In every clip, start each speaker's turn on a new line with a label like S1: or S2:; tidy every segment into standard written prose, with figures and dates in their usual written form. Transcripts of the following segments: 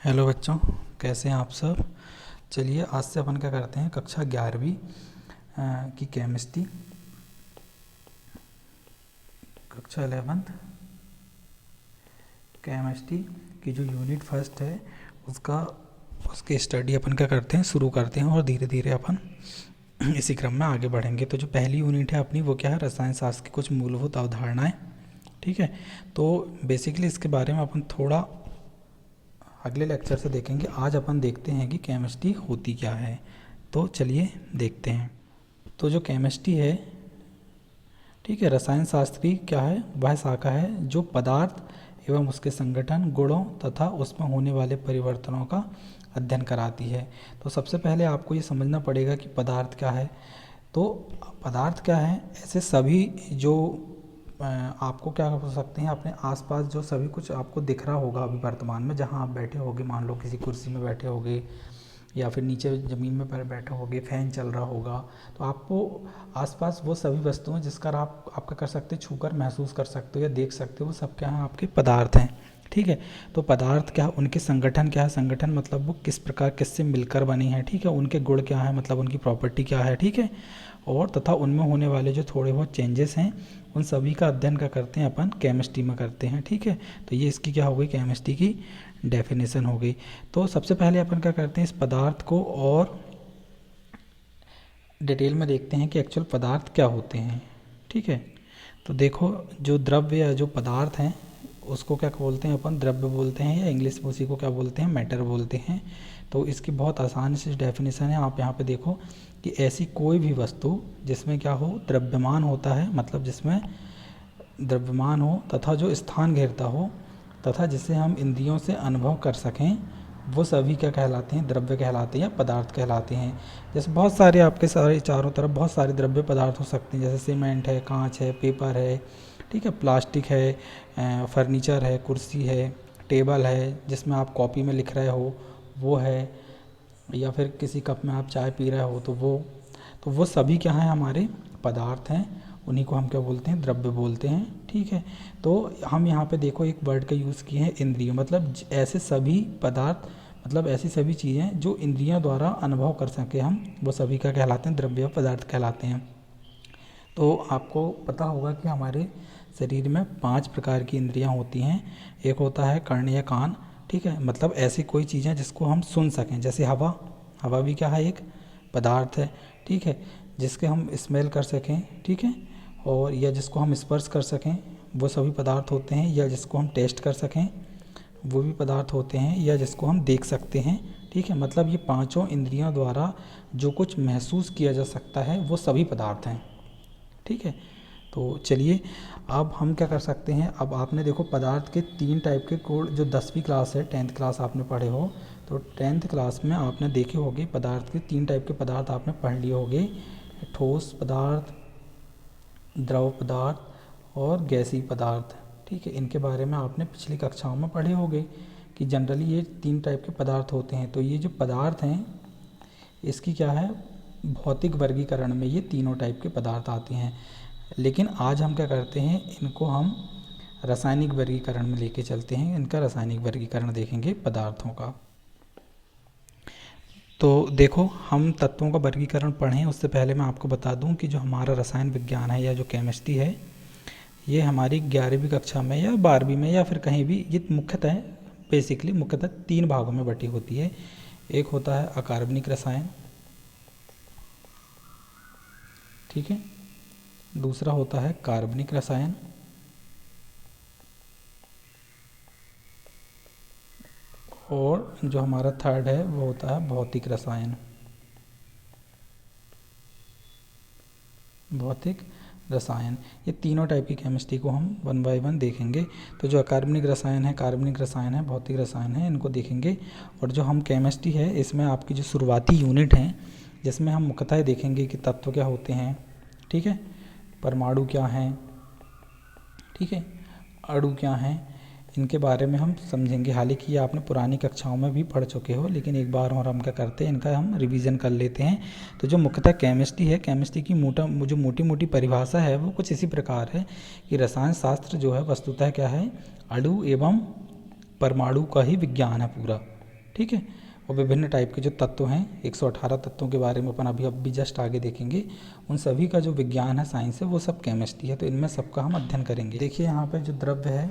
S1: Hello बच्चों, कैसे हैं आप सब। चलिए आज से अपन क्या करते हैं, कक्षा 11वीं की केमिस्ट्री, कक्षा 11th केमिस्ट्री की जो यूनिट फर्स्ट है उसकी स्टडी अपन क्या करते हैं, शुरू करते हैं और धीरे धीरे अपन इसी क्रम में आगे बढ़ेंगे। तो जो पहली यूनिट है अपनी वो क्या है, रसायन शास्त्र की कुछ मूलभूत अवधारणाएं। ठीक है, तो बेसिकली इसके बारे में अपन थोड़ा अगले लेक्चर से देखेंगे। आज अपन देखते हैं कि केमिस्ट्री होती क्या है। तो चलिए देखते हैं। तो जो केमिस्ट्री है, ठीक है, रसायन शास्त्र की क्या है, वह शाखा है जो पदार्थ एवं उसके संगठन, गुणों तथा उसमें होने वाले परिवर्तनों का अध्ययन कराती है। तो सबसे पहले आपको ये समझना पड़ेगा कि पदार्थ क्या है। तो पदार्थ क्या है, ऐसे सभी जो आपको क्या हो सकते हैं, अपने आसपास जो सभी कुछ आपको दिख रहा होगा अभी वर्तमान में, जहाँ आप बैठे होगे, मान लो किसी कुर्सी में बैठे होगे या फिर नीचे ज़मीन में पर बैठे होगे, फैन चल रहा होगा, तो आपको आसपास वो सभी वस्तुएं जिसका आप आपका कर सकते हो, छूकर महसूस कर सकते हो या देख सकते हो, वो सब क्या है, आपके पदार्थ हैं। ठीक है, तो पदार्थ क्या, उनके संगठन क्या है, संगठन मतलब वो किस प्रकार किससे मिलकर बनी है। ठीक है, उनके गुण क्या है, मतलब उनकी प्रॉपर्टी क्या है। ठीक है, और तथा उनमें होने वाले जो थोड़े बहुत चेंजेस हैं, उन सभी का अध्ययन क्या करते हैं, अपन केमिस्ट्री में करते हैं। ठीक है, तो ये इसकी क्या हो गई, केमिस्ट्री की डेफिनेशन हो गई। तो सबसे पहले अपन क्या करते हैं, इस पदार्थ को और डिटेल में देखते हैं कि एक्चुअल पदार्थ क्या होते हैं। ठीक है, तो देखो, जो द्रव्य या जो पदार्थ हैं उसको क्या बोलते हैं, अपन द्रव्य बोलते हैं, या इंग्लिश में उसी को क्या बोलते हैं, मैटर बोलते हैं। तो इसकी बहुत आसान से डेफिनेशन है, आप यहाँ पे देखो कि ऐसी कोई भी वस्तु जिसमें क्या हो, द्रव्यमान होता है, मतलब जिसमें द्रव्यमान हो तथा जो स्थान घेरता हो तथा जिसे हम इंद्रियों से अनुभव कर सकें, वो सभी क्या कहलाते हैं, द्रव्य कहलाते हैं या पदार्थ कहलाते हैं। जैसे बहुत सारे आपके सारे चारों तरफ बहुत सारे द्रव्य पदार्थ हो सकते हैं, जैसे सीमेंट है, कांच है, पेपर है, ठीक है, प्लास्टिक है, फर्नीचर है, कुर्सी है, टेबल है जिसमें आप कॉपी में लिख रहे हो वो है, या फिर किसी कप में आप चाय पी रहे हो तो वो सभी क्या हैं, हमारे पदार्थ हैं। उन्हीं को हम क्या बोलते हैं, द्रव्य बोलते हैं। ठीक है, तो हम यहाँ पे देखो एक वर्ड का यूज़ किए हैं, इंद्रिय, मतलब ऐसे सभी पदार्थ, मतलब ऐसी सभी चीज़ें जो इंद्रियों द्वारा अनुभव कर सके हम, वो सभी का कहलाते हैं, द्रव्य पदार्थ कहलाते हैं। तो आपको पता होगा कि हमारे शरीर में 5 प्रकार की इंद्रियां होती हैं। एक होता है कर्णीय कान, ठीक है, मतलब ऐसी कोई चीज़ें जिसको हम सुन सकें, जैसे हवा, हवा भी क्या है, एक पदार्थ है। ठीक है, जिसके हम स्मेल कर सकें, ठीक है, और या जिसको हम स्पर्श कर सकें, वो सभी पदार्थ होते हैं, या जिसको हम टेस्ट कर सकें वो भी पदार्थ होते हैं, या जिसको हम देख सकते हैं। ठीक है, मतलब ये पांचों इंद्रियों द्वारा जो कुछ महसूस किया जा सकता है वो सभी पदार्थ हैं। ठीक है, तो चलिए अब हम क्या कर सकते हैं, अब आपने देखो पदार्थ के 3 टाइप के कोड, जो 10वीं क्लास है, 10th क्लास आपने पढ़े हो, तो 10th क्लास में आपने देखे होंगे पदार्थ के 3 टाइप के पदार्थ आपने पढ़ लिए होंगे, ठोस पदार्थ, द्रव पदार्थ और गैसीय पदार्थ। ठीक है, इनके बारे में आपने पिछली कक्षाओं में पढ़े होंगे कि जनरली ये 3 टाइप के पदार्थ होते हैं। तो ये जो पदार्थ हैं इसकी क्या है, भौतिक वर्गीकरण में ये तीनों टाइप के पदार्थ आते हैं, लेकिन आज हम क्या करते हैं, इनको हम रासायनिक वर्गीकरण में लेके चलते हैं। इनका रासायनिक वर्गीकरण देखेंगे पदार्थों का। तो देखो, हम तत्वों का वर्गीकरण पढ़ें उससे पहले मैं आपको बता दूं कि जो हमारा रसायन विज्ञान है या जो केमिस्ट्री है, ये हमारी 11वीं कक्षा में या 12वीं में या फिर कहीं भी, ये मुख्यतः बेसिकली मुख्यतः 3 भागों में बटी होती है। एक होता है अकार्बनिक रसायन, ठीक है, दूसरा होता है कार्बनिक रसायन, और जो हमारा थर्ड है वो होता है भौतिक रसायन। भौतिक रसायन, ये तीनों टाइप की केमिस्ट्री को हम 1 बाय 1 देखेंगे। तो जो अकार्बनिक रसायन है, कार्बनिक रसायन है, भौतिक रसायन है, इनको देखेंगे। और जो हम केमिस्ट्री है इसमें आपकी जो शुरुआती यूनिट हैं, जिसमें हम मुख्यतः देखेंगे कि तत्व क्या होते हैं, ठीक है, परमाणु क्या हैं, ठीक है, अणु क्या हैं, इनके बारे में हम समझेंगे। हालांकि ये आपने पुरानी कक्षाओं में भी पढ़ चुके हो, लेकिन एक बार और हम क्या करते हैं, इनका हम रिवीजन कर लेते हैं। तो जो मुख्यतः केमिस्ट्री है, केमिस्ट्री की जो मोटी मोटी परिभाषा है वो कुछ इसी प्रकार है कि रसायन शास्त्र जो है वस्तुतः क्या है, अणु एवं परमाणु का ही विज्ञान है पूरा। ठीक है। और विभिन्न टाइप के जो तत्व हैं 118 तत्वों के बारे में अपन अभी जस्ट आगे देखेंगे। उन सभी का जो विज्ञान है, साइंस है, वो सब केमिस्ट्री है, तो इनमें सबका हम अध्ययन करेंगे। देखिए यहाँ पे जो द्रव्य है,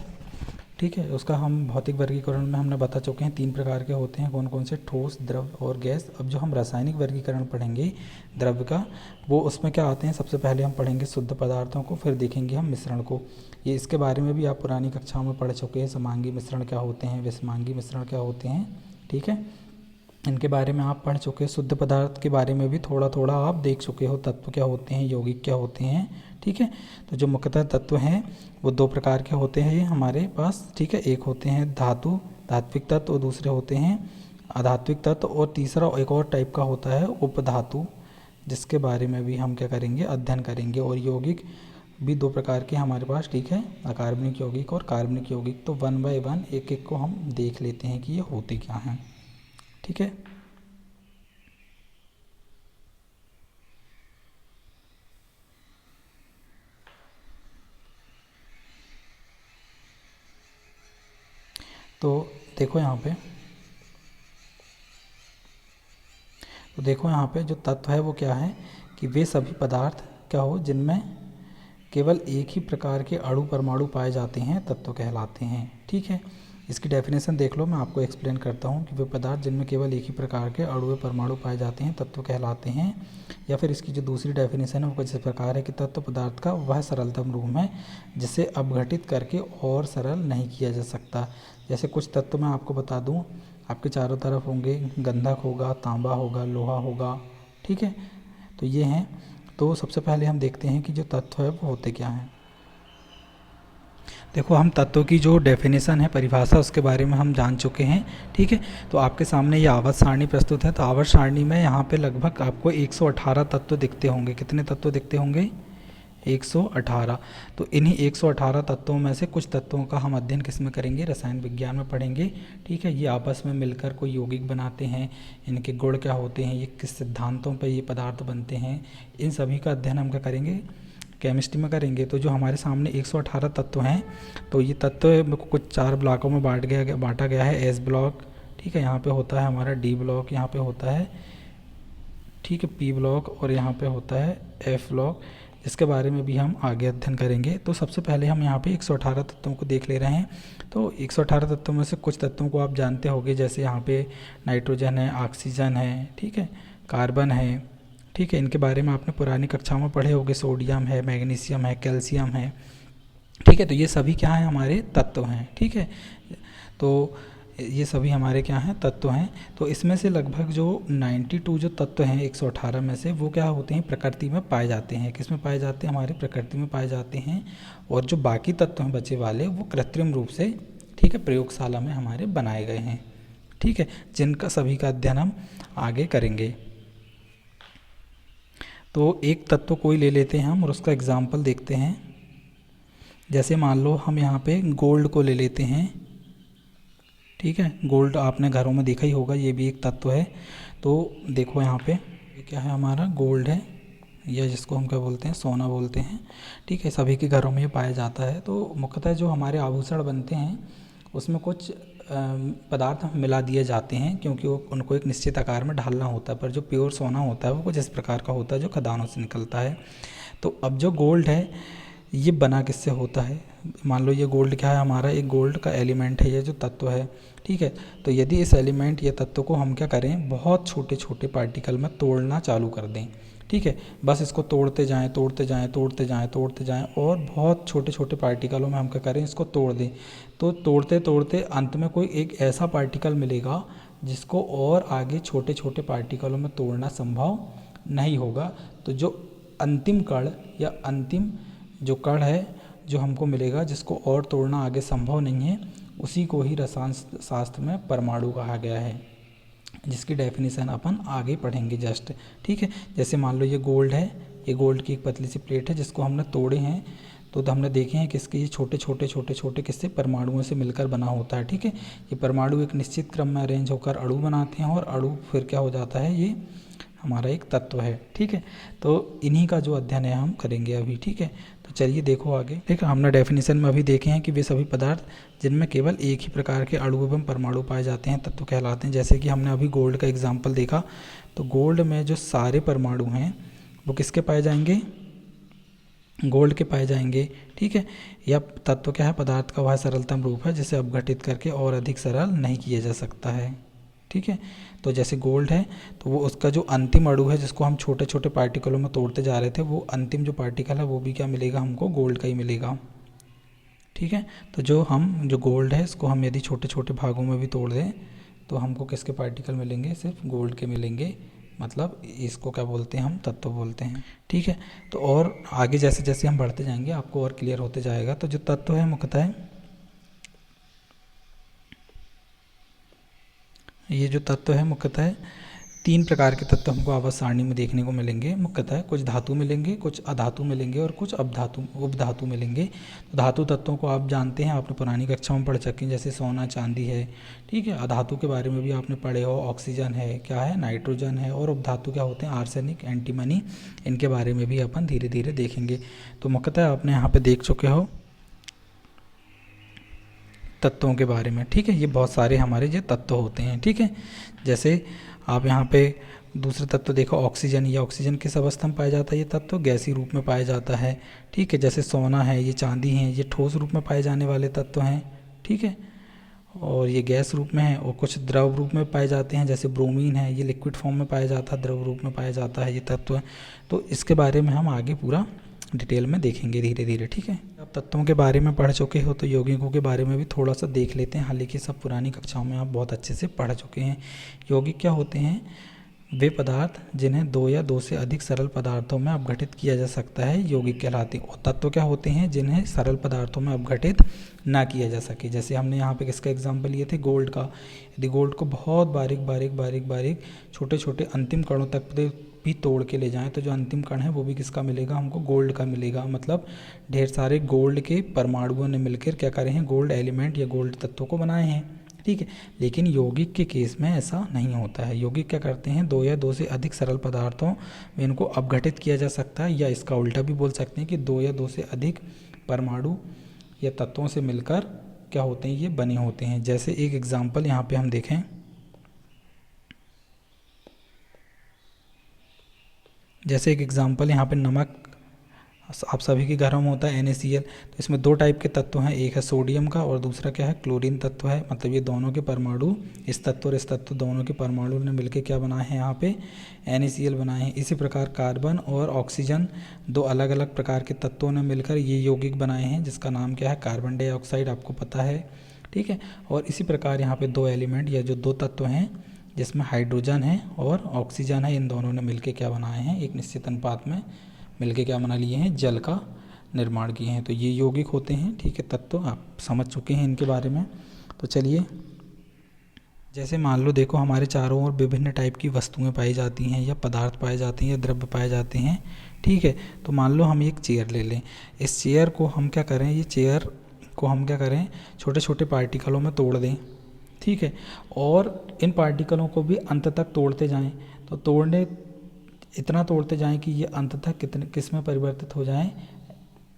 S1: ठीक है, उसका हम भौतिक वर्गीकरण में हमने बता चुके हैं 3 प्रकार के होते हैं। कौन कौन से? ठोस, द्रव और गैस। अब जो हम रासायनिक वर्गीकरण पढ़ेंगे द्रव्य का, वो उसमें क्या आते हैं? सबसे पहले हम पढ़ेंगे शुद्ध पदार्थों को, फिर देखेंगे हम मिश्रण को। ये इसके बारे में भी आप पुरानी कक्षाओं में पढ़ चुके हैं। समांगी मिश्रण क्या होते हैं, विषमांगी मिश्रण क्या होते हैं, ठीक है, इनके बारे में आप पढ़ चुके हैं। शुद्ध पदार्थ के बारे में भी थोड़ा थोड़ा आप देख चुके हो, तत्व क्या होते हैं, यौगिक क्या होते हैं, ठीक है। तो जो मुख्यतः तत्व हैं वो 2 प्रकार के होते हैं ये हमारे पास, ठीक है। एक होते हैं धातु, धात्विक तत्व, और दूसरे होते हैं अधात्विक तत्व, और तीसरा एक और टाइप का होता है उपधातु, जिसके बारे में भी हम क्या करेंगे? अध्ययन करेंगे। और यौगिक भी 2 प्रकार के हमारे पास, ठीक है, अकार्बनिक यौगिक और कार्बनिक यौगिक। तो 1 बाय 1 एक एक को हम देख लेते हैं कि ये होते क्या हैं, ठीक है। तो देखो यहाँ पे, जो तत्व है वो क्या है कि वे सभी पदार्थ क्या हो जिनमें केवल एक ही प्रकार के अणु परमाणु पाए जाते हैं, तत्व कहलाते हैं, ठीक है। इसकी डेफिनेशन देख लो, मैं आपको एक्सप्लेन करता हूँ कि वे पदार्थ जिनमें केवल एक ही प्रकार के अणु परमाणु पाए जाते हैं, तत्व कहलाते हैं। या फिर इसकी जो दूसरी डेफिनेशन है वो कुछ इस प्रकार है कि तत्व पदार्थ का वह सरलतम रूप है जिसे अपघटित करके और सरल नहीं किया जा सकता। जैसे कुछ तत्व मैं आपको बता दूँ, आपके चारों तरफ होंगे, गंधक होगा, तांबा होगा, लोहा होगा, ठीक है। तो ये हैं। तो सबसे पहले हम देखते हैं कि जो तत्व है वो होते क्या हैं। देखो, हम तत्वों की जो डेफिनेशन है, परिभाषा, उसके बारे में हम जान चुके हैं, ठीक है। तो आपके सामने ये आवर्त सारणी प्रस्तुत है। तो आवर्त सारणी में यहाँ पे लगभग आपको 118 तत्व दिखते होंगे। कितने तत्व दिखते होंगे? 118। तो इन्हीं 118 तत्वों में से कुछ तत्वों का हम अध्ययन किस में करेंगे? रसायन विज्ञान में पढ़ेंगे, ठीक है। ये आपस में मिलकर कोई यौगिक बनाते हैं, इनके गुण क्या होते हैं, ये किस सिद्धांतों पर ये पदार्थ बनते हैं, इन सभी का अध्ययन हम क्या करेंगे? केमिस्ट्री में करेंगे। तो जो हमारे सामने 118 तत्व हैं, तो ये तत्व कुछ 4 ब्लॉकों में बांटा गया है। एस ब्लॉक, ठीक है, यहाँ पे होता है हमारा डी ब्लॉक, यहाँ पे होता है, ठीक है, पी ब्लॉक, और यहाँ पे होता है एफ ब्लॉक। इसके बारे में भी हम आगे अध्ययन करेंगे। तो सबसे पहले हम यहाँ पे 118 तत्वों को देख ले रहे हैं। तो 118 तत्वों में से कुछ तत्वों को आप जानते होंगे, जैसे यहाँ पे नाइट्रोजन है, ऑक्सीजन है, ठीक है, कार्बन है, ठीक है। इनके बारे में आपने पुरानी कक्षाओं में पढ़े होंगे। सोडियम है, मैग्नीशियम है, कैल्शियम है, ठीक है। तो ये सभी क्या हैं? हमारे तत्व हैं, ठीक है। तो ये सभी हमारे क्या हैं? तत्व हैं। तो इसमें से लगभग जो 92 जो तत्व हैं 118 में से, वो क्या होते हैं? प्रकृति में पाए जाते हैं। किस में पाए जाते हैं? हमारे प्रकृति में पाए जाते हैं। और जो बाकी तत्व हैं बचे वाले, वो कृत्रिम रूप से, ठीक है, प्रयोगशाला में हमारे बनाए गए हैं, ठीक है, जिनका सभी का अध्ययन हम आगे करेंगे। तो एक तत्व कोई ले लेते हैं हम और उसका एग्जाम्पल देखते हैं। जैसे मान लो हम यहाँ पे गोल्ड को ले लेते हैं, ठीक है। गोल्ड आपने घरों में देखा ही होगा, ये भी एक तत्व है। तो देखो यहाँ पे ये क्या है? हमारा गोल्ड है, या जिसको हम क्या बोलते हैं? सोना बोलते हैं, ठीक है। सभी के घरों में ये पाया जाता है। तो मुख्यतः जो हमारे आभूषण बनते हैं उसमें कुछ पदार्थ मिला दिए जाते हैं, क्योंकि वो उनको एक निश्चित आकार में ढालना होता है। पर जो प्योर सोना होता है वो कुछ इस प्रकार का होता है, जो खदानों से निकलता है। तो अब जो गोल्ड है ये बना किससे होता है? मान लो ये गोल्ड क्या है? हमारा एक गोल्ड का एलिमेंट है, ये जो तत्व है, ठीक है। तो यदि इस एलिमेंट या तत्व को हम क्या करें? बहुत छोटे छोटे पार्टिकल में तोड़ना चालू कर दें, ठीक है। बस इसको तोड़ते जाएं, तोड़ते जाएं, तोड़ते जाएं, तोड़ते जाएं, और बहुत छोटे छोटे पार्टिकलों में हम क्या करें? इसको तोड़ दें। तो तोड़ते तोड़ते अंत में कोई एक ऐसा पार्टिकल मिलेगा जिसको और आगे छोटे छोटे पार्टिकलों में तोड़ना संभव नहीं होगा। तो जो अंतिम कण या अंतिम जो कण है जो हमको मिलेगा, जिसको और तोड़ना आगे संभव नहीं है, उसी को ही रसायन शास्त्र में परमाणु कहा गया है, जिसकी डेफिनेशन अपन आगे पढ़ेंगे जस्ट, ठीक है। जैसे मान लो ये गोल्ड है, ये गोल्ड की एक पतली सी प्लेट है जिसको हमने तोड़े हैं। तो हमने देखे हैं कि इसके ये छोटे छोटे छोटे छोटे किससे? परमाणुओं से मिलकर बना होता है, ठीक है। ये परमाणु एक निश्चित क्रम में अरेंज होकर अणु बनाते हैं, और अणु फिर क्या हो जाता है? ये हमारा एक तत्व है, ठीक है। तो इन्हीं का जो अध्ययन है हम करेंगे अभी, ठीक है। तो चलिए देखो आगे। ठीक है, हमने डेफिनेशन में अभी देखे हैं कि वे सभी पदार्थ जिनमें केवल एक ही प्रकार के अणु एवं परमाणु पाए जाते हैं तत्व कहलाते हैं। जैसे कि हमने अभी गोल्ड का एग्जाम्पल देखा, तो गोल्ड में जो सारे परमाणु हैं वो किसके पाए जाएंगे, गोल्ड के पाए जाएंगे। ठीक है, यह तत्व क्या है, पदार्थ का वह सरलतम रूप है जिसे अपघटित करके और अधिक सरल नहीं किया जा सकता है। ठीक है, तो जैसे गोल्ड है तो वो उसका जो अंतिम अणु है जिसको हम छोटे छोटे पार्टिकलों में तोड़ते जा रहे थे, वो अंतिम जो पार्टिकल है वो भी क्या मिलेगा, हमको गोल्ड का ही मिलेगा। ठीक है, तो जो गोल्ड है इसको हम यदि छोटे छोटे भागों में भी तोड़ दें तो हमको किसके पार्टिकल मिलेंगे, सिर्फ गोल्ड के मिलेंगे। मतलब इसको क्या बोलते हैं, हम तत्व बोलते हैं। ठीक है, तो और आगे जैसे जैसे हम बढ़ते जाएंगे आपको और क्लियर होते जाएगा। तो जो तत्व है मुख्यतः, ये जो तत्व है मुख्यतः 3 प्रकार के तत्व हमको आवर्त सारणी में देखने को मिलेंगे। मुख्यतः कुछ धातु मिलेंगे, कुछ अधातु मिलेंगे और कुछ उपधातु मिलेंगे। तो धातु तत्वों को आप जानते हैं, आपने पुरानी कक्षाओं में पढ़ चुके हैं, जैसे सोना चांदी है। ठीक है, अधातु के बारे में भी आपने पढ़े हो, ऑक्सीजन है, क्या है, नाइट्रोजन है। और उपधातु क्या होते हैं, आर्सेनिक, एंटीमनी। इनके बारे में भी अपन धीरे धीरे देखेंगे। तो मुख्यतः आपने यहाँ पर देख चुके हो तत्वों के बारे में। ठीक है, ये बहुत सारे हमारे जो तत्व होते हैं। ठीक है, जैसे आप यहाँ पे दूसरा तत्व देखो ऑक्सीजन। ये ऑक्सीजन किस अवस्था में पाया जाता है, ये तत्व गैसीय रूप में पाया जाता है। ठीक है, जैसे सोना है, ये चांदी है, ये ठोस रूप में पाए जाने वाले तत्व हैं। ठीक है, और ये गैस रूप में है। और कुछ द्रव रूप में पाए जाते हैं, जैसे ब्रोमीन है, ये लिक्विड फॉर्म में पाया जाता है, द्रव रूप में पाया जाता है ये तत्व। तो इसके बारे में हम आगे पूरा डिटेल में देखेंगे धीरे धीरे। ठीक है, आप तत्वों के बारे में पढ़ चुके हो तो यौगिकों के बारे में भी थोड़ा सा देख लेते हैं। हालांकि सब पुरानी कक्षाओं में आप बहुत अच्छे से पढ़ चुके हैं। यौगिक क्या होते हैं, वे पदार्थ जिन्हें 2 या 2 से अधिक सरल पदार्थों में अपघटित किया जा सकता है यौगिक कहलाते हैं। और तत्व क्या होते हैं, जिन्हें सरल पदार्थों में अपघटित ना किया जा सके। जैसे हमने यहाँ पे किसका एग्जाम्पल लिए थे, गोल्ड का। यदि गोल्ड को बहुत बारीक बारीक बारीक बारीक छोटे छोटे अंतिम कणों तक भी तोड़ के ले जाएं तो जो अंतिम कण है वो भी किसका मिलेगा, हमको गोल्ड का मिलेगा। मतलब ढेर सारे गोल्ड के परमाणुओं ने मिलकर क्या करे हैं, गोल्ड एलिमेंट या गोल्ड तत्वों को बनाए हैं। ठीक है, लेकिन यौगिक के केस में ऐसा नहीं होता है। यौगिक क्या करते हैं, 2 या 2 से अधिक सरल पदार्थों में इनको अपघटित किया जा सकता है, या इसका उल्टा भी बोल सकते हैं कि 2 या 2 से अधिक परमाणु या तत्वों से मिलकर क्या होते हैं, ये बने होते हैं। जैसे एक एग्जाम्पल यहाँ पे हम देखें, जैसे एक एग्जाम्पल यहाँ पे नमक आप सभी के घरों में होता है NaCl। तो इसमें 2 टाइप के तत्व हैं, एक है सोडियम का और दूसरा क्या है, क्लोरीन तत्व है। मतलब ये दोनों के परमाणु, इस तत्व और इस तत्व दोनों के परमाणु ने मिलकर क्या बनाए हैं, यहाँ पे NaCl बनाए हैं। इसी प्रकार कार्बन और ऑक्सीजन 2 अलग अलग प्रकार के तत्वों ने मिलकर ये यौगिक बनाए हैं, जिसका नाम क्या है, कार्बन डाइऑक्साइड, आपको पता है। ठीक है, और इसी प्रकार यहाँ पे 2 एलिमेंट या जो 2 तत्व हैं जिसमें हाइड्रोजन है और ऑक्सीजन है, इन दोनों ने मिलकर क्या बनाए हैं, एक निश्चित अनुपात में मिलके क्या बना लिए हैं, जल का निर्माण किए हैं। तो ये यौगिक होते हैं। ठीक है, तत्व आप समझ चुके हैं इनके बारे में। तो चलिए, जैसे मान लो देखो हमारे चारों ओर विभिन्न टाइप की वस्तुएं पाई जाती हैं, या पदार्थ पाए जाते हैं, या द्रव्य पाए जाते हैं। ठीक है, तो मान लो हम एक चेयर ले लें। इस चेयर को हम क्या करें, ये चेयर को हम क्या करें, छोटे छोटे पार्टिकलों में तोड़ दें। ठीक है, और इन पार्टिकलों को भी अंत तक तोड़ते जाएं। तो इतना तोड़ते जाएं कि ये अंततः किस में परिवर्तित हो जाएं,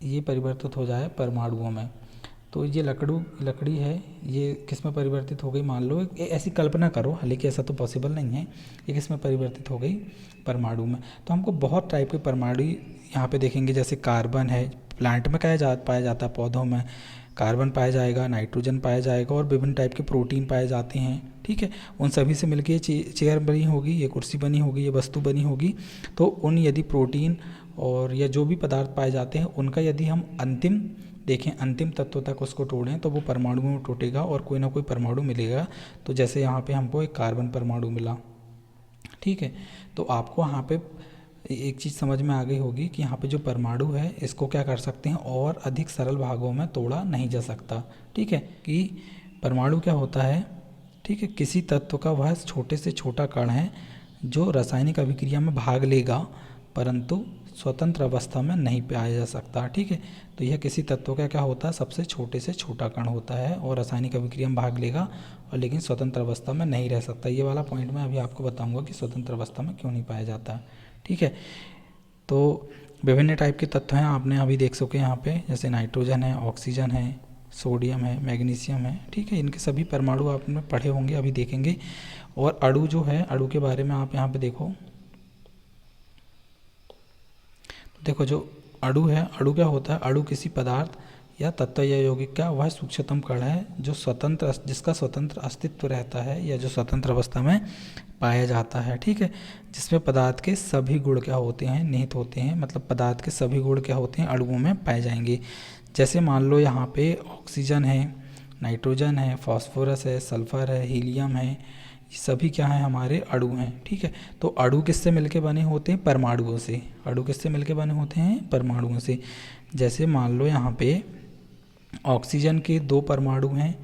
S1: ये परिवर्तित हो जाए परमाणुओं में। तो ये लकड़ी है, ये किस में परिवर्तित हो गई, मान लो ऐसी कल्पना करो, हालांकि ऐसा तो पॉसिबल नहीं है, ये किस में परिवर्तित हो गई, परमाणु में। तो हमको बहुत टाइप के परमाणु यहाँ पे देखेंगे। जैसे कार्बन है, प्लांट में पाया जाता है, पौधों में कार्बन पाया जाएगा, नाइट्रोजन पाया जाएगा, और विभिन्न टाइप के प्रोटीन पाए जाते हैं। ठीक है, उन सभी से मिलकर ये चेयर बनी होगी, ये कुर्सी बनी होगी, ये वस्तु बनी होगी। तो उन यदि प्रोटीन और या जो भी पदार्थ पाए जाते हैं उनका यदि हम अंतिम देखें, अंतिम तत्व तक उसको तोड़ें तो वो परमाणु में टूटेगा और कोई ना कोई परमाणु मिलेगा। तो जैसे यहाँ पे हमको एक कार्बन परमाणु मिला। ठीक है, तो आपको यहाँ पे एक चीज़ समझ में आ गई होगी कि यहाँ पे जो परमाणु है इसको क्या कर सकते हैं, और अधिक सरल भागों में तोड़ा नहीं जा सकता। ठीक है, कि परमाणु क्या होता है, ठीक है, किसी तत्व का वह छोटे से छोटा कण है जो रासायनिक अभिक्रिया में भाग लेगा परंतु स्वतंत्र अवस्था में नहीं पाया जा सकता। ठीक है, तो यह किसी तत्व का क्या होता है, सबसे छोटे से छोटा कण होता है और रासायनिक अभिक्रिया में भाग लेगा और लेकिन स्वतंत्र अवस्था में नहीं रह सकता। ये वाला पॉइंट मैं अभी आपको बताऊंगा कि स्वतंत्र अवस्था में क्यों नहीं पाया जाता। ठीक है, तो विभिन्न टाइप के तत्व हैं, आपने अभी देख सके यहाँ पे, जैसे नाइट्रोजन है, ऑक्सीजन है, सोडियम है, मैग्नीशियम है, ठीक है। इनके सभी परमाणु आपने पढ़े होंगे, अभी देखेंगे। और अणु जो है, अणु के बारे में आप यहाँ पे देखो, देखो जो अणु है, अणु क्या होता है? अणु किसी पदार्थ या तत्व या यौगिक का वह सूक्ष्मतम कण है जो स्वतंत्र, जिसका स्वतंत्र अस्तित्व रहता है या जो स्वतंत्र अवस्था में पाया जाता है, ठीक है। जिसमें पदार्थ के सभी गुण क्या होते हैं? निहित होते हैं, मतलब पदार्थ के सभी गुण क्या होते हैं? अणुओं में पाए जाएंगे। जैसे मान लो यहाँ पे ऑक्सीजन है, नाइट्रोजन है, फास्फोरस है, सल्फर है, हीलियम है, ये सभी क्या है? हमारे अणु हैं, ठीक है। तो अणु किससे मिलके बने होते हैं? परमाणुओं से। अणु किससे मिलके बने होते हैं? परमाणुओं से। जैसे मान लो यहाँ पे ऑक्सीजन के 2 परमाणु हैं,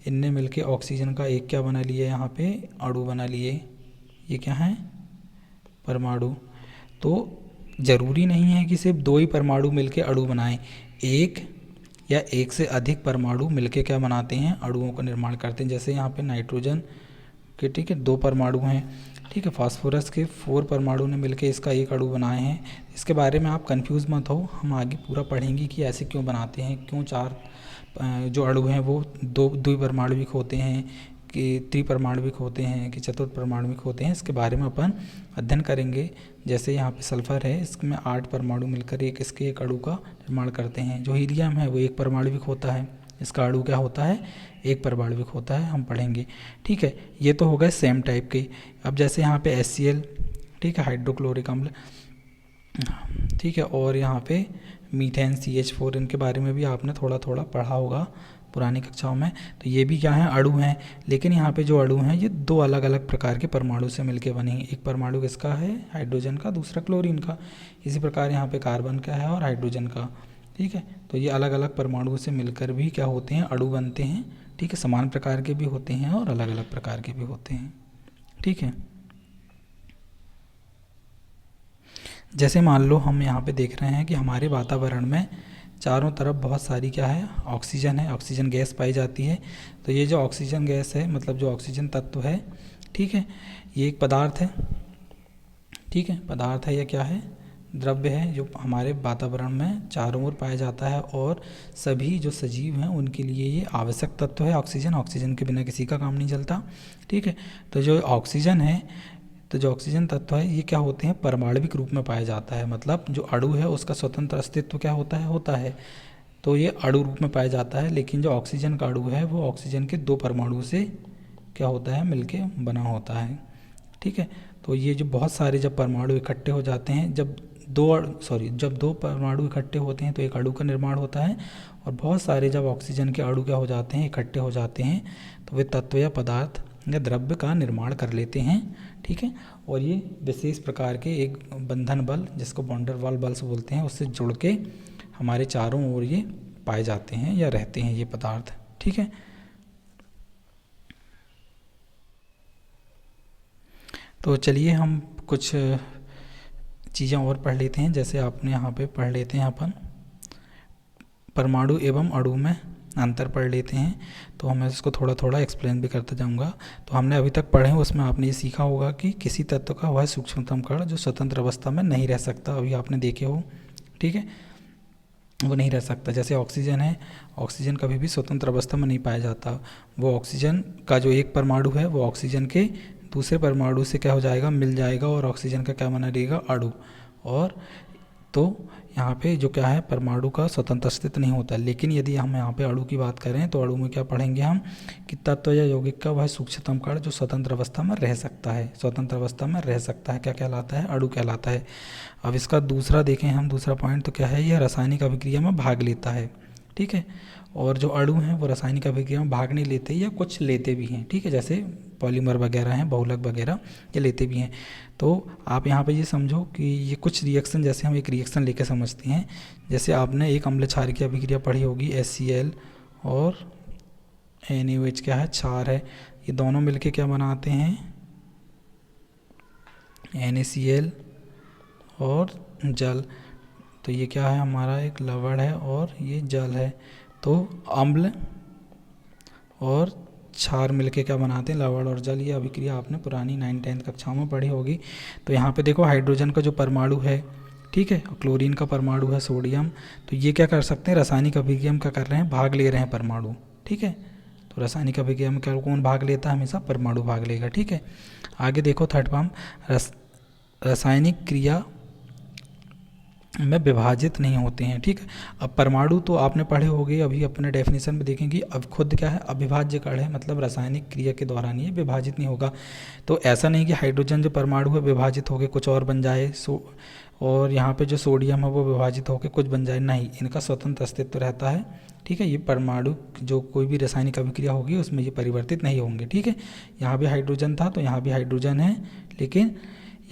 S1: इनने मिलके ऑक्सीजन का एक क्या बना लिया? यहाँ पे अणु बना लिए। ये क्या है? परमाणु। तो ज़रूरी नहीं है कि सिर्फ 2 ही परमाणु मिलके अणु बनाएं, एक या एक से अधिक परमाणु मिलके क्या बनाते हैं? अणुओं का निर्माण करते हैं। जैसे यहाँ पे नाइट्रोजन के, ठीक है, 2 परमाणु हैं, ठीक है। फास्फोरस के 4 परमाणु ने मिलकर इसका एक अणु बनाए हैं। इसके बारे में आप कंफ्यूज मत हो, हम आगे पूरा पढ़ेंगे कि ऐसे क्यों बनाते हैं, क्यों 4 जो अणु हैं वो दो द्विपरमाणुविक होते हैं, कि त्रिपरमाणुविक होते हैं, कि चतुर्थ परमाणुविक होते हैं। इसके बारे में अपन अध्ययन करेंगे। जैसे यहाँ पे सल्फर है, इसमें 8 परमाणु मिलकर एक अणु का निर्माण करते हैं। जो हीलियम है वो 1 परमाणुविक होता है, इसका अणु क्या होता है? 1 परमाणुविक होता है, हम पढ़ेंगे, ठीक है। ये तो हो गए सेम टाइप के। अब जैसे यहाँ पे HCl, ठीक है, हाइड्रोक्लोरिक अम्ल, ठीक है, और यहाँ पे मीथेन CH4, इनके बारे में भी आपने थोड़ा थोड़ा पढ़ा होगा पुरानी कक्षाओं में। तो ये भी क्या है? अणु हैं। लेकिन यहाँ पे जो अणु हैं ये 2 अलग अलग प्रकार के परमाणु से मिलके बने हैं। एक परमाणु किसका है? हाइड्रोजन का, दूसरा क्लोरीन का। इसी प्रकार यहाँ पे कार्बन का है और हाइड्रोजन का, ठीक है। तो ये अलग अलग परमाणुओं से मिलकर भी क्या होते हैं? अणु बनते हैं, ठीक है। समान प्रकार के भी होते हैं और अलग अलग प्रकार के भी होते हैं, ठीक है। जैसे मान लो हम यहाँ पे देख रहे हैं कि हमारे वातावरण में चारों तरफ बहुत सारी क्या है? ऑक्सीजन है, ऑक्सीजन गैस पाई जाती है। तो ये जो ऑक्सीजन गैस है, मतलब जो ऑक्सीजन तत्व है, ठीक है, ये एक पदार्थ है, ठीक है, पदार्थ है। या क्या है? द्रव्य है, जो हमारे वातावरण में चारों ओर पाया जाता है और सभी जो सजीव हैं उनके लिए ये आवश्यक तत्व है। ऑक्सीजन, ऑक्सीजन के बिना किसी का काम नहीं चलता, ठीक है। तो जो ऑक्सीजन है, तो जो ऑक्सीजन तत्व है ये क्या होते हैं? परमाणविक रूप में पाया जाता है, मतलब जो अणु है उसका स्वतंत्र अस्तित्व क्या होता है। तो ये अणु रूप में पाया जाता है। लेकिन जो ऑक्सीजन का अणु है वो ऑक्सीजन के 2 परमाणु से क्या होता है? मिलके बना होता है, ठीक है। तो ये जो बहुत सारे जब परमाणु इकट्ठे हो जाते हैं, जब दो परमाणु इकट्ठे होते हैं तो एक अणु का निर्माण होता है। और बहुत सारे जब ऑक्सीजन के अणु क्या हो जाते हैं? इकट्ठे हो जाते हैं, तो वे तत्व या पदार्थ या द्रव्य का निर्माण कर लेते हैं, ठीक है। और ये विशेष प्रकार के एक बंधन बल, जिसको वैन वाल बल्स बोलते हैं, उससे जुड़ के हमारे चारों ओर ये पाए जाते हैं या रहते हैं ये पदार्थ, ठीक है। तो चलिए हम कुछ चीज़ें और पढ़ लेते हैं। जैसे आपने यहाँ पे पढ़ लेते हैं अपन परमाणु एवं अणु में अंतर पढ़ लेते हैं। तो मैं इसको थोड़ा थोड़ा एक्सप्लेन भी करता जाऊंगा। तो हमने अभी तक पढ़े हैं, उसमें आपने ये सीखा होगा कि किसी तत्व का वह सूक्ष्मतम कण जो स्वतंत्र अवस्था में नहीं रह सकता, अभी आपने देखे हो, ठीक है, वो नहीं रह सकता। जैसे ऑक्सीजन है, ऑक्सीजन कभी भी स्वतंत्र अवस्था में नहीं पाया जाता। वो ऑक्सीजन का जो एक परमाणु है वो ऑक्सीजन के दूसरे परमाणु से क्या हो जाएगा? मिल जाएगा और ऑक्सीजन का क्या बना रहेगा? अणु। और तो यहाँ पे जो क्या है? परमाणु का स्वतंत्र अस्तित्व नहीं होता। लेकिन यदि हम यहाँ पे अणु की बात करें तो अणु में क्या पढ़ेंगे हम? कि तत्व या यौगिक का वह सूक्ष्मतम कण जो स्वतंत्र अवस्था में रह सकता है, स्वतंत्र अवस्था में रह सकता है, क्या कहलाता है? अणु कहलाता है। अब इसका दूसरा देखें हम, दूसरा पॉइंट तो क्या है? यह रासायनिक अभिक्रिया में भाग लेता है, ठीक है। और जो अणु हैं वो रासायनिक अभिक्रिया में भाग नहीं लेते या कुछ लेते भी हैं, ठीक है। जैसे पॉलीमर वगैरह हैं, बहुलक वगैरह, ये लेते भी हैं। तो आप यहाँ पे ये समझो कि ये कुछ रिएक्शन, जैसे हम एक रिएक्शन लेके समझते हैं। जैसे आपने एक अम्ल क्षार की अभिक्रिया पढ़ी होगी, HCl और NaOH क्या है? क्षार है। ये दोनों मिलके क्या बनाते हैं? NaCl और जल। तो ये क्या है? हमारा एक लवण है और ये जल है। तो अम्ल और क्षार मिलके क्या बनाते हैं? लवण और जल। ये अभिक्रिया आपने पुरानी 9th 10th कक्षाओं में पढ़ी होगी। तो यहाँ पे देखो हाइड्रोजन का जो परमाणु है, ठीक है, क्लोरीन का परमाणु है सोडियम। तो ये क्या कर सकते हैं, रासायनिक अभिक्रिया क्या कर रहे हैं, भाग ले रहे हैं परमाणु। ठीक है, तो रासायनिक अभिक्रिया में क्या कौन भाग लेता है, हमेशा परमाणु भाग लेगा। ठीक है, आगे देखो थर्ड फॉर्म, रासायनिक क्रिया में विभाजित नहीं होते हैं। ठीक है, अब परमाणु तो आपने पढ़े होंगे, अभी अपने डेफिनेशन में देखेंगे। अब खुद क्या है, अविभाज्य कण है, मतलब रासायनिक क्रिया के दौरान ये विभाजित नहीं होगा। तो ऐसा नहीं कि हाइड्रोजन जो परमाणु है विभाजित होकर कुछ और बन जाए, और यहाँ पे जो सोडियम है वो विभाजित होकर कुछ बन जाए, नहीं, इनका स्वतंत्र अस्तित्व रहता है। ठीक है, ये परमाणु जो कोई भी रासायनिक अभिक्रिया होगी उसमें ये परिवर्तित नहीं होंगे। ठीक है, यहाँ भी हाइड्रोजन था तो यहाँ भी हाइड्रोजन है, लेकिन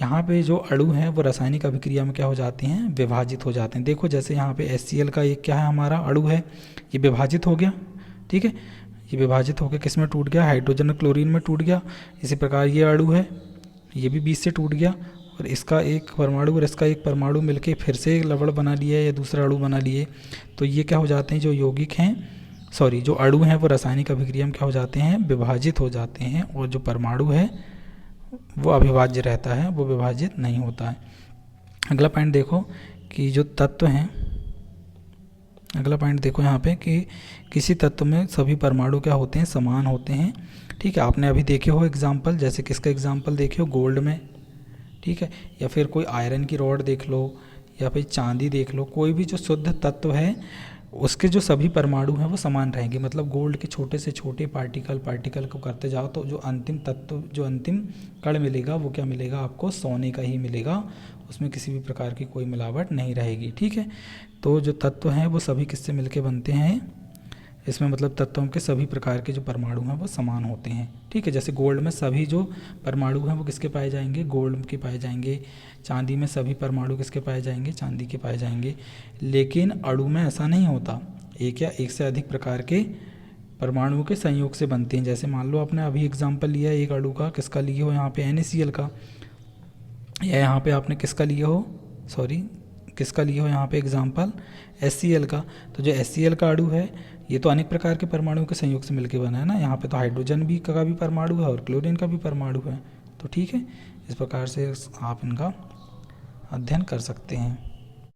S1: यहाँ पे जो अणु हैं वो रासायनिक अभिक्रिया में क्या हो जाते हैं, विभाजित हो जाते हैं। देखो जैसे यहाँ पे HCl का एक क्या है, हमारा अणु है, ये विभाजित हो गया। ठीक है, ये विभाजित होकर किस में टूट गया, हाइड्रोजन और क्लोरीन में टूट गया। इसी प्रकार ये अणु है, ये भी बीच से टूट गया, और इसका एक परमाणु और इसका एक परमाणु मिलके फिर से एक लवण बना लिया या दूसरा अणु बना लिए। तो ये क्या हो जाते हैं, जो यौगिक हैं, सॉरी जो अणु हैं वो रासायनिक अभिक्रिया में क्या हो जाते हैं, विभाजित हो जाते हैं, और जो परमाणु है वो अविभाज्य रहता है, वो विभाजित नहीं होता है। अगला पॉइंट देखो कि जो तत्व हैं, अगला पॉइंट देखो यहाँ पे कि किसी तत्व में सभी परमाणु क्या होते हैं, समान होते हैं। ठीक है, आपने अभी देखे हो एग्जाम्पल, जैसे किसका एग्जाम्पल देखे हो, गोल्ड में। ठीक है, या फिर कोई आयरन की रॉड देख लो, या फिर चांदी देख लो, कोई भी जो शुद्ध तत्व है उसके जो सभी परमाणु हैं वो समान रहेंगे। मतलब गोल्ड के छोटे से छोटे पार्टिकल को करते जाओ तो जो अंतिम तत्व, जो अंतिम कण मिलेगा वो क्या मिलेगा आपको, सोने का ही मिलेगा, उसमें किसी भी प्रकार की कोई मिलावट नहीं रहेगी। ठीक है, तो जो तत्व हैं वो सभी किससे मिलके बनते हैं, इसमें मतलब तत्वों के सभी प्रकार के जो परमाणु हैं वो समान होते हैं। ठीक है, जैसे गोल्ड में सभी जो परमाणु हैं वो किसके पाए जाएंगे, गोल्ड के पाए जाएंगे। चांदी में सभी परमाणु किसके पाए जाएंगे, चांदी के पाए जाएंगे। लेकिन अणु में ऐसा नहीं होता, एक या एक से अधिक प्रकार के परमाणुओं के संयोग से बनते हैं। जैसे मान लो आपने अभी एग्जाम्पल लिया एक अणु का, किसका लिए हो यहाँ पे NaCl का, या यहाँ पे आपने किसका लिए हो, सॉरी किसका लिए हो यहाँ पे एग्जाम्पल HCl का। तो जो HCl का अणु है ये तो अनेक प्रकार के परमाणुओं के संयोग से मिलकर बना है ना, यहाँ पे तो हाइड्रोजन भी का भी परमाणु है और क्लोरीन का भी परमाणु है। तो ठीक है, इस प्रकार से आप इनका अध्ययन कर सकते हैं।